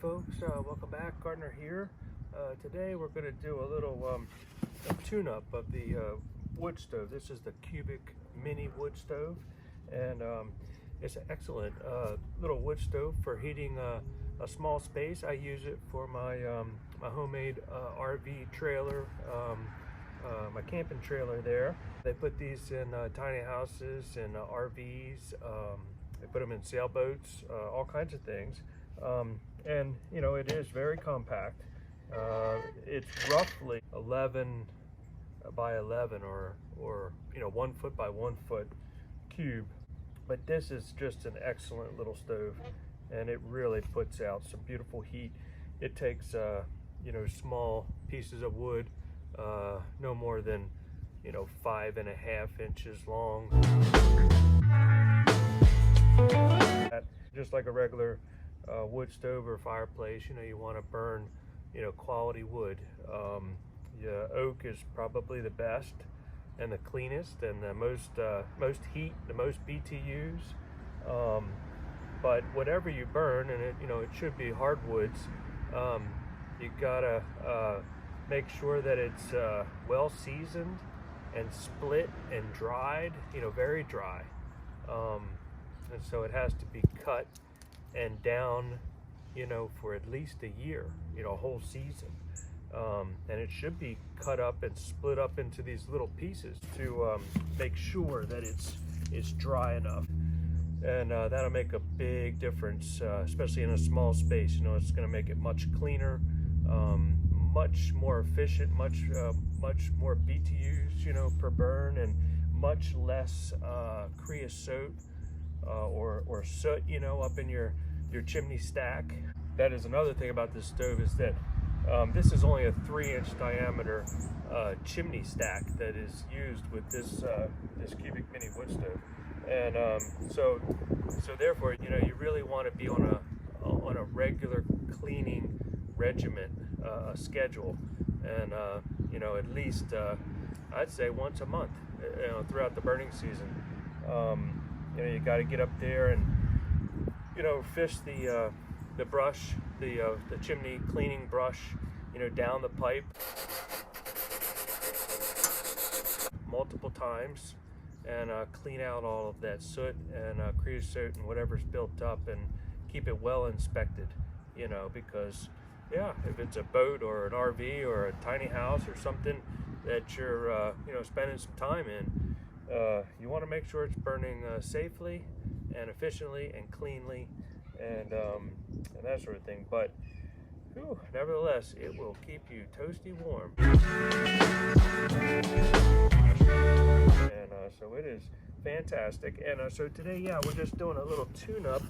folks, welcome back. Gardner here. Today we're going to do a little tune-up of the wood stove. This is the cubic mini wood stove, and it's an excellent little wood stove for heating a small space. I use it for my my homemade RV trailer, my camping trailer there. They put these in tiny houses and RVs. They put them in sailboats, all kinds of things. And you know, it is very compact. It's roughly 11 by 11 or you know, 1 foot by 1 foot cube. But this is just an excellent little stove, and it really puts out some beautiful heat. It takes you know, small pieces of wood, no more than, you know, 5.5 inches long. Just like a regular wood stove or fireplace, you know, you want to burn, you know, quality wood. Yeah, oak is probably the best and the cleanest and the most heat, the most BTUs. But whatever you burn, and it, you know, it should be hardwoods, you gotta make sure that it's well seasoned and split and dried, you know, very dry. And so it has to be cut and down, you know, for at least a year, you know, a whole season. And it should be cut up and split up into these little pieces to make sure that it's dry enough. And that'll make a big difference, especially in a small space. You know, it's going to make it much cleaner, much more efficient, much more BTUs, you know, per burn, and much less creosote or soot, you know, up in your chimney stack. That is another thing about this stove, is that this is only a 3-inch diameter chimney stack that is used with this this cubic mini wood stove, and so therefore, you know, you really want to be on a regular cleaning regimen, schedule, and you know, at least I'd say once a month, you know, throughout the burning season. You know, you got to get up there and, you know, fish the brush, the chimney cleaning brush, you know, down the pipe multiple times, and clean out all of that soot and creosote and whatever's built up, and keep it well inspected, you know, because yeah, if it's a boat or an RV or a tiny house or something that you're you know, spending some time in, you want to make sure it's burning safely and efficiently and cleanly, and that sort of thing. But whew, nevertheless, it will keep you toasty warm. And so it is fantastic. And so today, yeah, we're just doing a little tune-up.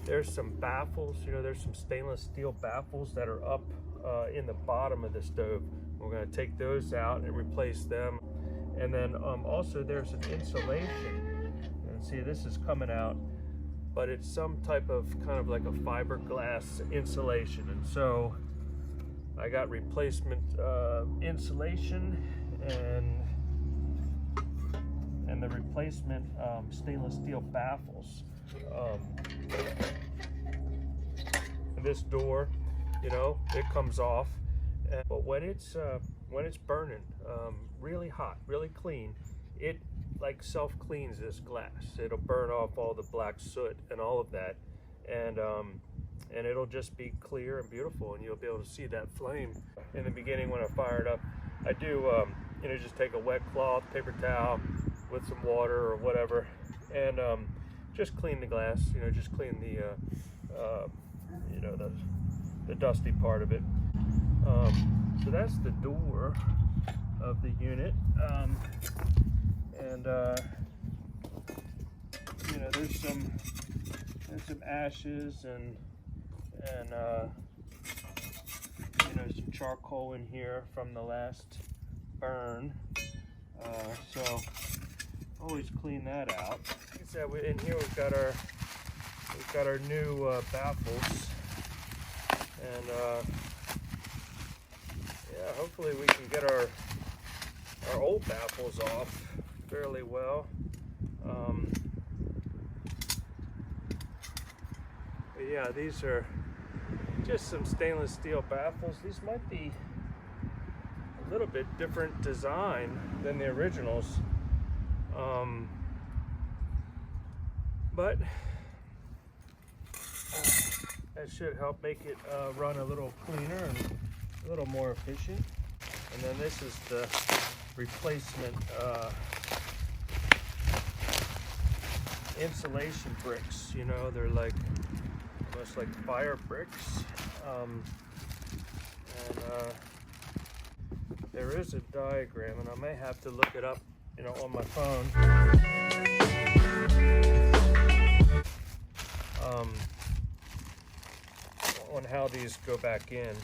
There's some baffles, you know, there's some stainless steel baffles that are up in the bottom of the stove. We're going to take those out and replace them. And then also there's an insulation. And see, this is coming out, but it's some type of kind of like a fiberglass insulation. And so I got replacement insulation and the replacement stainless steel baffles. And this door, you know, it comes off, but when it's burning really hot, really clean, it like self-cleans this glass. It'll burn off all the black soot and all of that, and it'll just be clear and beautiful, and you'll be able to see that flame. In the beginning, when I fire it up, I do you know, just take a wet cloth, paper towel with some water or whatever, and just clean the glass, you know, just clean the you know, the dusty part of it. So that's the door of the unit, and you know, there's some ashes and you know, some charcoal in here from the last burn, so always clean that out. Like I said, in here we've got our new baffles, and yeah, hopefully we can get our our old baffles off fairly well. But yeah, these are just some stainless steel baffles. These might be a little bit different design than the originals, but that should help make it run a little cleaner and a little more efficient. And then this is the replacement insulation bricks. You know, they're like almost like fire bricks. There is a diagram, and I may have to look it up, you know, on my phone. On how these go back in,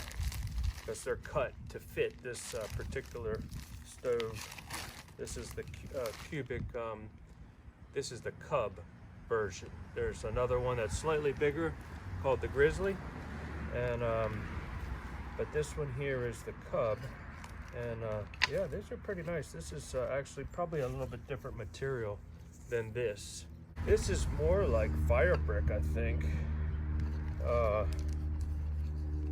because they're cut to fit this particular stove. This is the cubic. This is the cub version. There's another one that's slightly bigger called the Grizzly, and but this one here is the cub. And yeah, these are pretty nice. This is actually probably a little bit different material than this. This is more like fire brick, I think.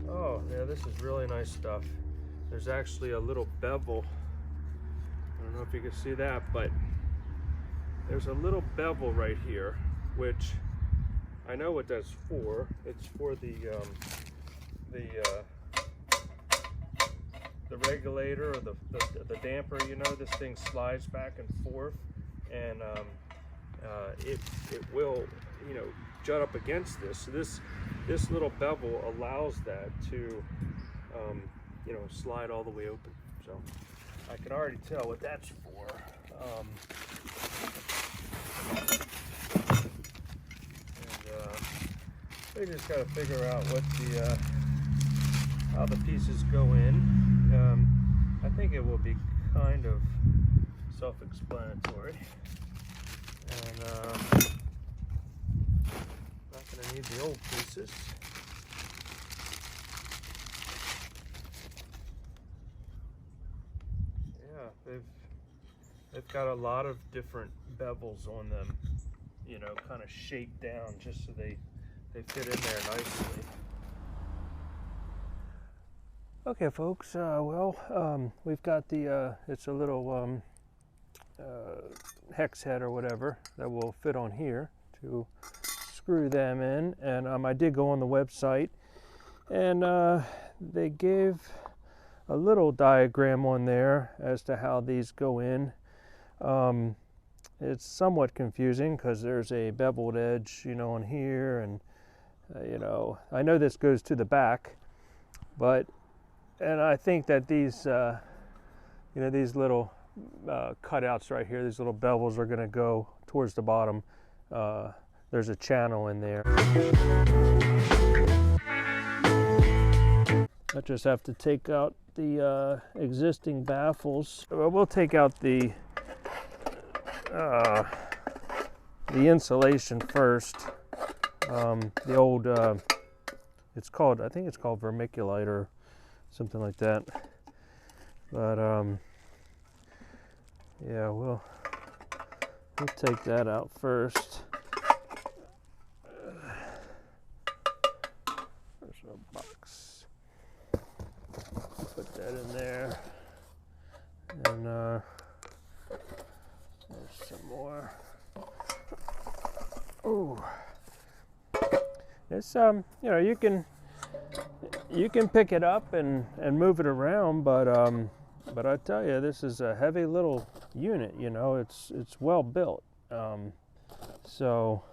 Oh yeah, this is really nice stuff. There's actually a little bevel. I don't know if you can see that, but there's a little bevel right here, which I know what that's for. It's for the regulator or the damper. You know, this thing slides back and forth, and it will, you know, jut up against this. So this little bevel allows that to you know, slide all the way open. So I can already tell what that's for. We just got to figure out what the how the pieces go in. I think it will be kind of self-explanatory, and not going to need the old pieces. Yeah, they've got a lot of different bevels on them, you know, kind of shaped down just so they fit in there nicely. Okay, folks, we've got the, it's a little hex head or whatever that will fit on here to screw them in. And I did go on the website, and they gave a little diagram on there as to how these go in. It's somewhat confusing because there's a beveled edge, you know, on here, and you know, I know this goes to the back, and I think that these, you know, these little cutouts right here, these little bevels are going to go towards the bottom. There's a channel in there. I just have to take out the existing baffles. We'll take out the insulation first. The old, it's called, I think it's called vermiculite or something like that. But yeah, we'll take that out first. There's a box. Put that in there, and there's some more. Oh, it's you know, you can pick it up and move it around, but I tell you, this is a heavy little unit. You know, it's well built. So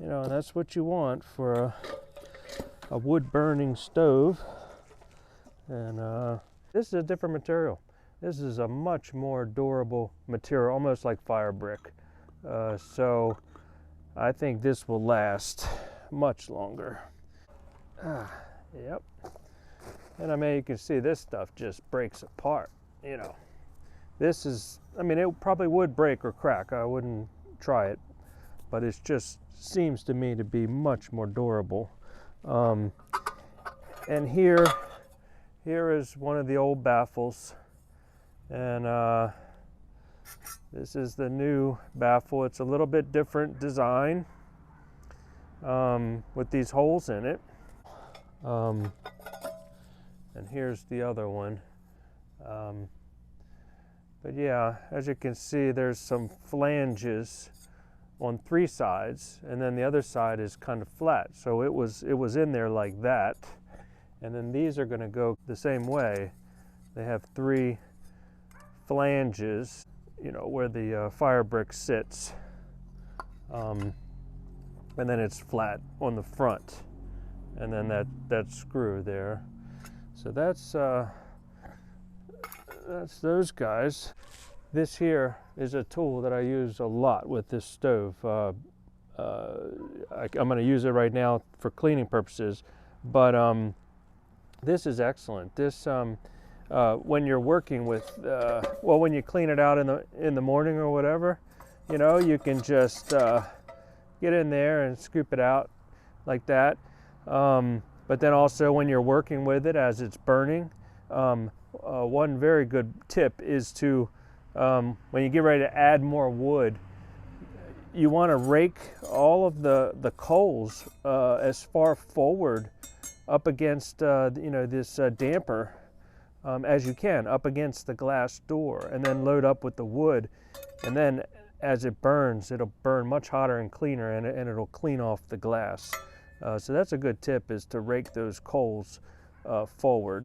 you know, that's what you want for a wood burning stove. And this is a different material. This is a much more durable material, almost like fire brick. So I think this will last much longer. Yep. And I mean, you can see this stuff just breaks apart, you know. This is, I mean, it probably would break or crack. I wouldn't try it, but it just seems to me to be much more durable. And here is one of the old baffles, And this is the new baffle. It's a little bit different design with these holes in it. And here's the other one. But yeah, as you can see, there's some flanges on 3 sides, and then the other side is kind of flat. So it was in there like that. And then these are going to go the same way. They have 3 flanges, you know, where the fire brick sits. And then it's flat on the front. And then that screw there. So that's those guys. This here is a tool that I use a lot with this stove. I'm going to use it right now for cleaning purposes, but this is excellent. This when you're working with, well, when you clean it out in the morning or whatever, you know, you can just get in there and scoop it out like that. But then also when you're working with it as it's burning, one very good tip is to, when you get ready to add more wood, you want to rake all of the coals as far forward up against you know, this damper as you can, up against the glass door, and then load up with the wood. And then as it burns, it'll burn much hotter and cleaner, and it'll clean off the glass. So that's a good tip, is to rake those coals forward.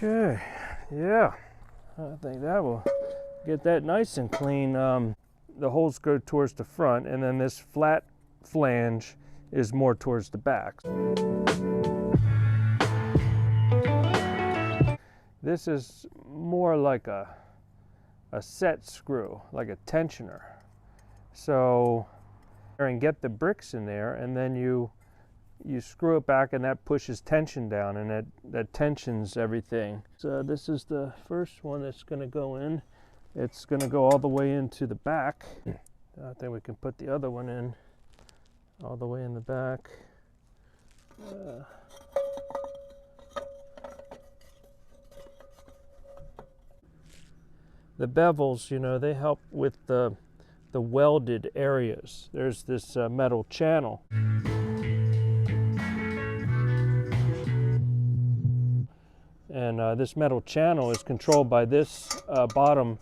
Okay, yeah, I think that will get that nice and clean. The holes go towards the front, and then this flat flange is more towards the back. This is more like a set screw, like a tensioner. So, and get the bricks in there, and then you screw it back, and that pushes tension down, and that tensions everything. So this is the first one that's going to go in. It's going to go all the way into the back. I think we can put the other one in all the way in the back. The bevels, you know, they help with the welded areas. There's this metal channel. And this metal channel is controlled by this bottom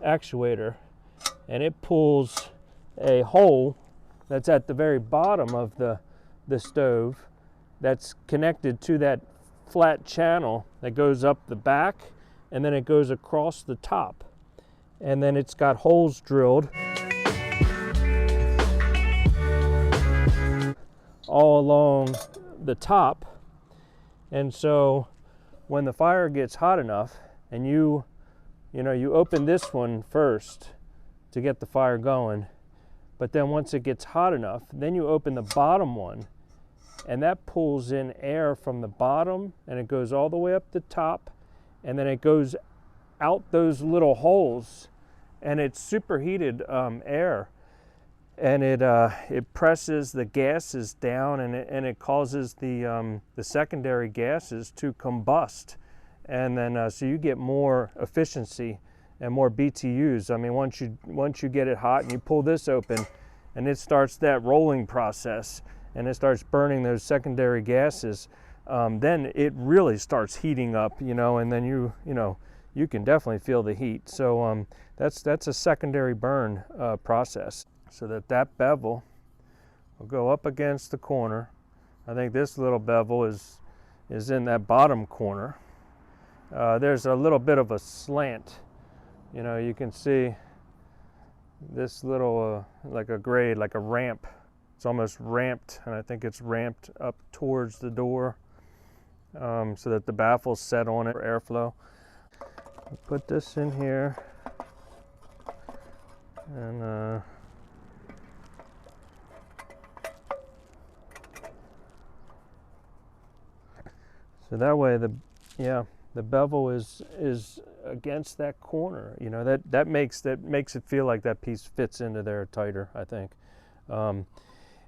actuator, and it pulls a hole that's at the very bottom of the stove that's connected to that flat channel that goes up the back, and then it goes across the top, and then it's got holes drilled all along the top. And so when the fire gets hot enough, and you open this one first to get the fire going, but then once it gets hot enough, then you open the bottom one, and that pulls in air from the bottom, and it goes all the way up the top, and then it goes out those little holes, and it's superheated air. And it presses the gases down, and it causes the secondary gases to combust, and then so you get more efficiency and more BTUs. I mean, once you get it hot and you pull this open, and it starts that rolling process, and it starts burning those secondary gases, then it really starts heating up, you know, and then you can definitely feel the heat. So that's a secondary burn process. So that bevel will go up against the corner. I think this little bevel is in that bottom corner. there's a little bit of a slant. You know, you can see this little like a grade, like a ramp. It's almost ramped, and I think it's ramped up towards the door so that the baffle's set on it for airflow. Put this in here, and so that way the bevel is against that corner. You know, that makes it feel like that piece fits into there tighter, I think. And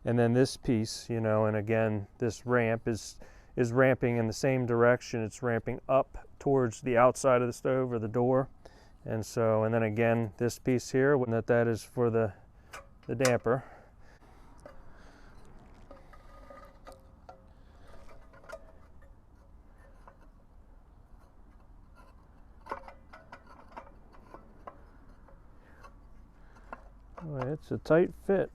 then this piece, you know, and again, this ramp is ramping in the same direction. It's ramping up towards the outside of the stove or the door. And so, and then again, this piece here, that is for the damper. Well, it's a tight fit.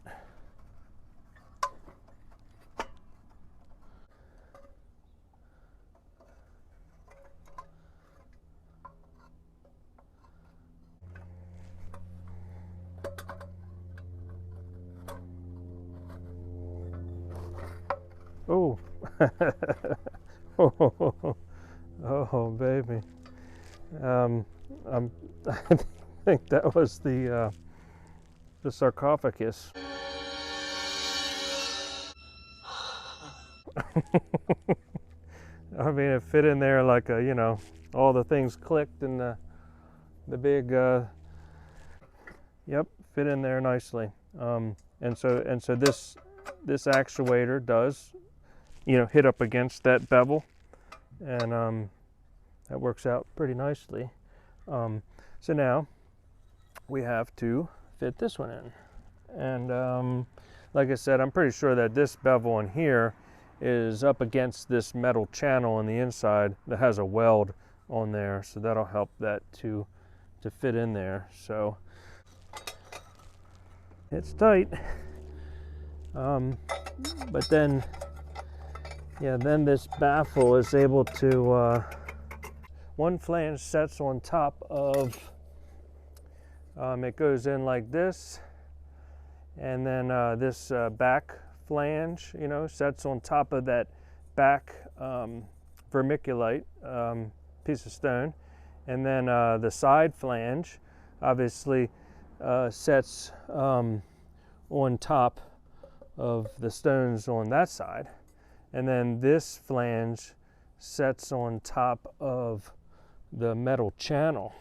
Oh, oh, baby. I think that was the sarcophagus. I mean, it fit in there like a, you know, all the things clicked, and the big, yep, fit in there nicely. And so this actuator does, you know, hit up against that bevel, and that works out pretty nicely. So now we have to fit this one in, and like I said, I'm pretty sure that this bevel in here is up against this metal channel on the inside that has a weld on there, so that'll help that to fit in there. So it's tight, but then, yeah, then this baffle is able to, one flange sets on top of, it goes in like this, and then this back flange, you know, sets on top of that back vermiculite piece of stone, and then the side flange obviously sets on top of the stones on that side, and then this flange sets on top of the metal channel,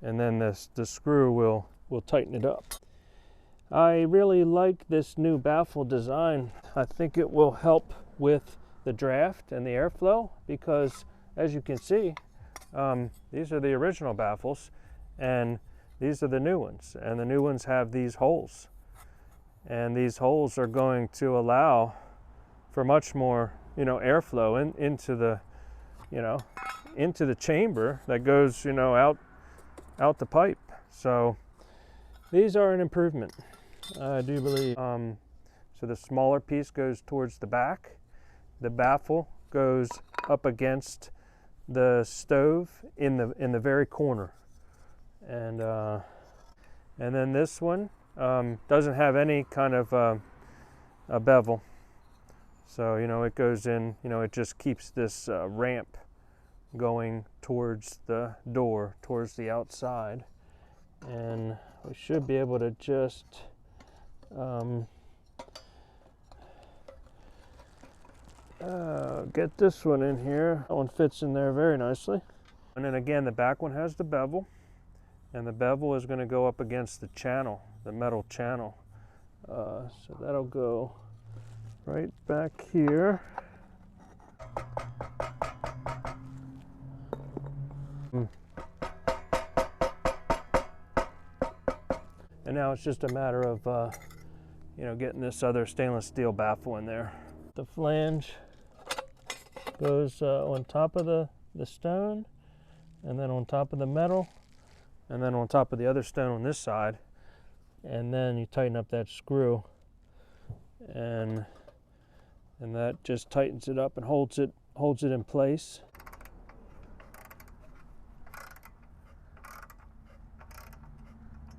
and then the screw will tighten it up. I really like this new baffle design. I think it will help with the draft and the airflow, because as you can see, these are the original baffles and these are the new ones, and the new ones have these holes, and these holes are going to allow for much more, you know, airflow into the, you know, into the chamber that goes, you know, out the pipe. So these are an improvement, I do believe. So the smaller piece goes towards the back. The baffle goes up against the stove in the very corner, and then this one doesn't have any kind of a bevel. So, you know, it goes in, you know, it just keeps this ramp going towards the door, towards the outside. And we should be able to just get this one in here. That one fits in there very nicely. And then again, the back one has the bevel, and the bevel is going to go up against the channel, the metal channel. So that'll go right back here. And now it's just a matter of, you know, getting this other stainless steel baffle in there. The flange goes on top of the stone, and then on top of the metal, and then on top of the other stone on this side. And then you tighten up that screw, and that just tightens it up and holds it in place.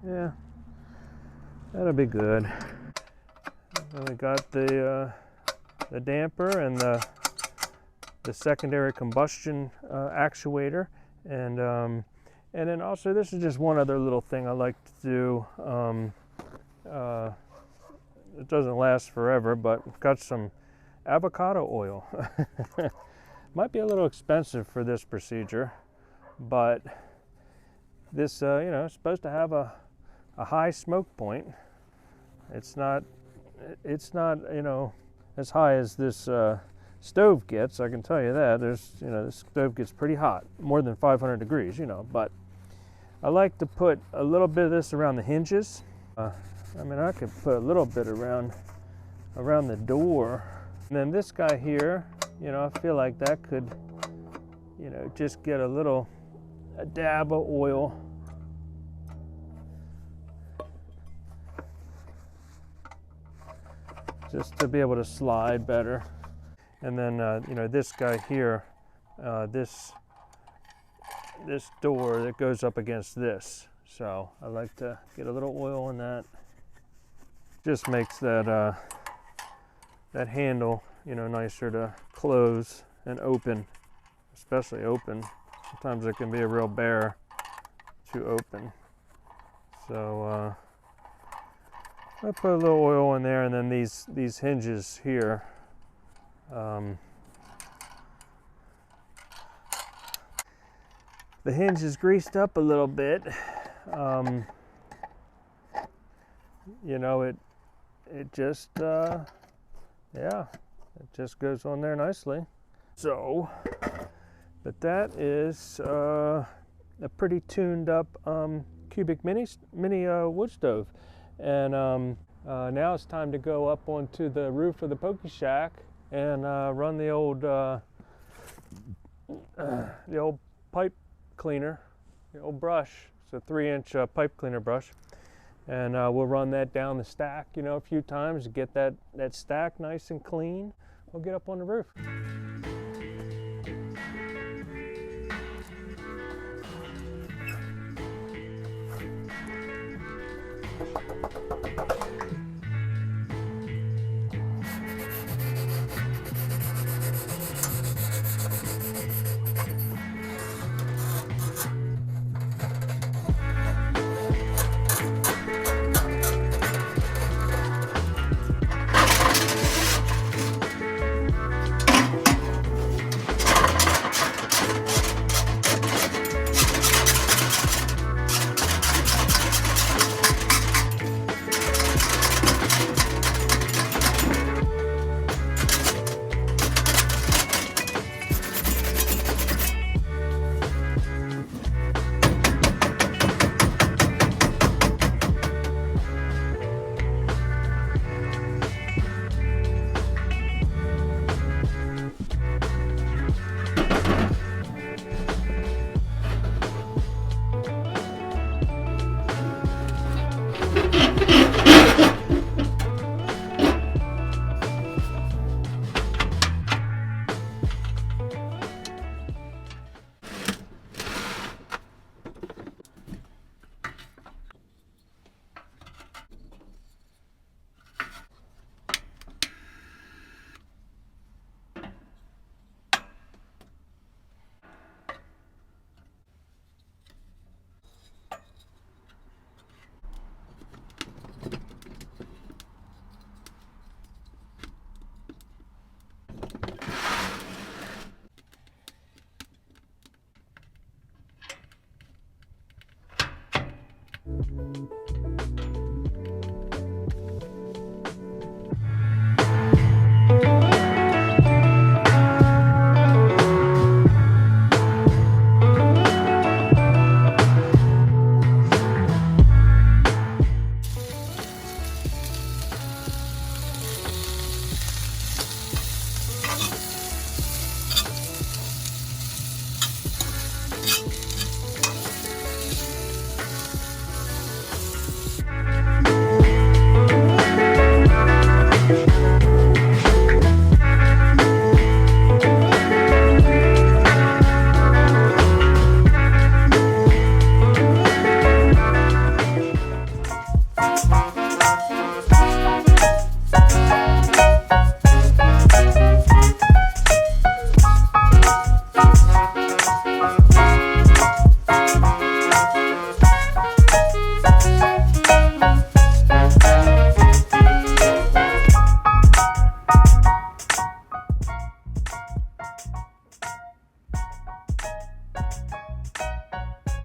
Yeah, that'll be good. And we got the damper and the secondary combustion actuator, and then also this is just one other little thing I like to do. It doesn't last forever, but we've got some avocado oil. Might be a little expensive for this procedure, but this you know, it's supposed to have a high smoke point. It's not you know, as high as this stove gets, I can tell you that. There's, you know, this stove gets pretty hot, more than 500 degrees, you know, but I like to put a little bit of this around the hinges. I mean, I could put a little bit around the door. And then this guy here, you know, I feel like that could, you know, just get a dab of oil. Just to be able to slide better. And then, you know, this guy here, this door that goes up against this. So I like to get a little oil in that. Just makes that that handle, you know, nicer to close and open, especially open. Sometimes it can be a real bear to open. So I put a little oil in there, and then these hinges here. The hinge is greased up a little bit. You know, it just yeah, it just goes on there nicely. So, but that is a pretty tuned up cubic mini wood stove, and now it's time to go up onto the roof of the Pokey Shack and run the old pipe cleaner, the old brush. It's a 3-inch pipe cleaner brush, and we'll run that down the stack, you know, a few times to get that stack nice and clean. We'll get up on the roof.